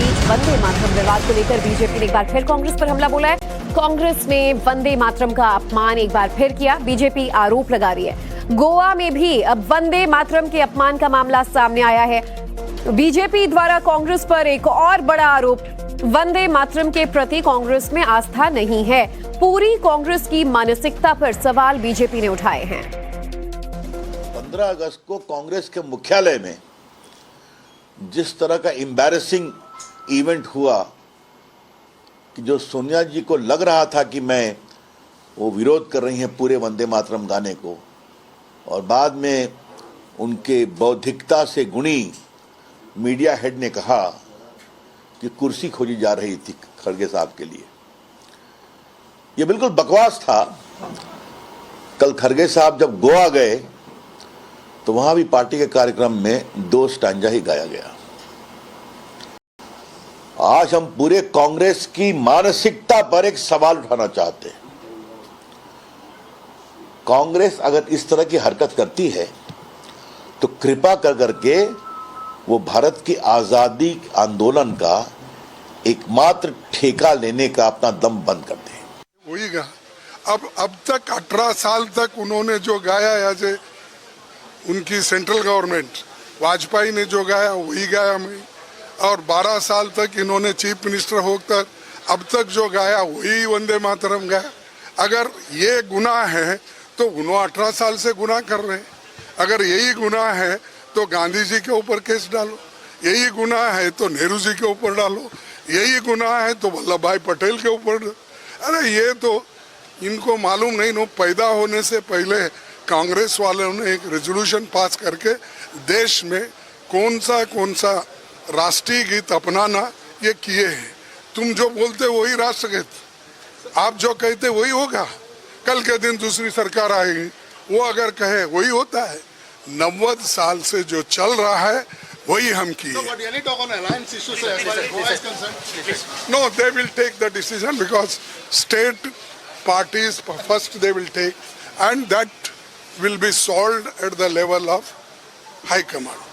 बीच वंदे मातरम विवाद को लेकर बीजेपी ने एक बार फिर कांग्रेस पर हमला बोला है। कांग्रेस ने वंदे मातरम का अपमान एक बार फिर किया। बीजेपी आरोप लगा रही है गोवा में भी अब वंदे मातरम के अपमान का मामला सामने आया है। बीजेपी द्वारा कांग्रेस पर एक और बड़ा आरोप, वंदे मातरम के प्रति कांग्रेस में आस्था नहीं है। पूरी कांग्रेस की मानसिकता पर सवाल बीजेपी ने उठाए हैं। 15 अगस्त को कांग्रेस के मुख्यालय में जिस तरह का एम्बैरेसिंग इवेंट हुआ कि जो सोनिया जी को लग रहा था कि वो विरोध कर रही हैं पूरे वंदे मातरम गाने को, और बाद में उनके बौद्धिकता से गुणी मीडिया हेड ने कहा कि कुर्सी खोजी जा रही थी खड़गे साहब के लिए। ये बिल्कुल बकवास था। कल खड़गे साहब जब गोवा गए तो वहां भी पार्टी के कार्यक्रम में 2 स्टैंजा ही गाया गया। आज हम पूरे कांग्रेस की मानसिकता पर एक सवाल उठाना चाहते हैं। कांग्रेस अगर इस तरह की हरकत करती है तो कृपा कर करके वो भारत की आजादी आंदोलन का एकमात्र ठेका लेने का अपना दम बंद कर दे। वही गा अब तक 18 साल तक उन्होंने जो गाया आज उनकी सेंट्रल गवर्नमेंट वाजपेयी ने जो गाया वही गाया मैं, और 12 साल तक इन्होंने चीफ मिनिस्टर होकर अब तक जो गाया वही वंदे मातरम गाया। अगर ये गुनाह है तो उन्होंने 18 साल से गुनाह कर रहे हैं। अगर यही गुनाह है तो गांधी जी के ऊपर केस डालो, यही गुनाह है तो नेहरू जी के ऊपर डालो, यही गुनाह है तो वल्लभ भाई पटेल के ऊपर। अरे ये तो इनको मालूम नहीं, नो पैदा होने से पहले कांग्रेस वालों ने एक रेजोल्यूशन पास करके देश में कौन सा राष्ट्रीय गीत अपनाना ये किए हैं। तुम जो बोलते वही राष्ट्रगीत, आप जो कहते वही होगा। कल के दिन दूसरी सरकार आएगी, वो अगर कहे वही होता है। 90 साल से जो चल रहा है वही हम किए। No, they will take the decision because state parties first they will take, and that will be solved at the level of high command.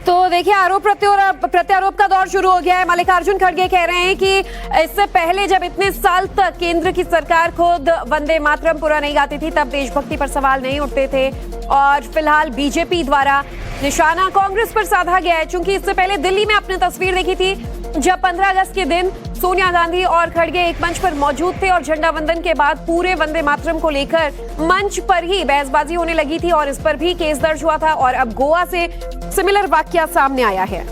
तो देखिए, आरोप प्रत्यारोप का दौर शुरू हो गया है। मल्लिकार्जुन खड़गे कह रहे हैं कि इससे पहले जब इतने साल तक केंद्र की सरकार खुद वंदे मातरम पूरा नहीं गाती थी तब देशभक्ति पर सवाल नहीं उठते थे, और फिलहाल बीजेपी द्वारा निशाना कांग्रेस पर साधा गया है। चूंकि इससे पहले दिल्ली में आपने तस्वीर देखी थी जब 15 अगस्त के दिन सोनिया गांधी और खड़गे एक मंच पर मौजूद थे और झंडा वंदन के बाद पूरे वंदे मातरम को लेकर मंच पर ही बहसबाजी होने लगी थी और इस पर भी केस दर्ज हुआ था, और अब गोवा से सिमिलर वाकया सामने आया है।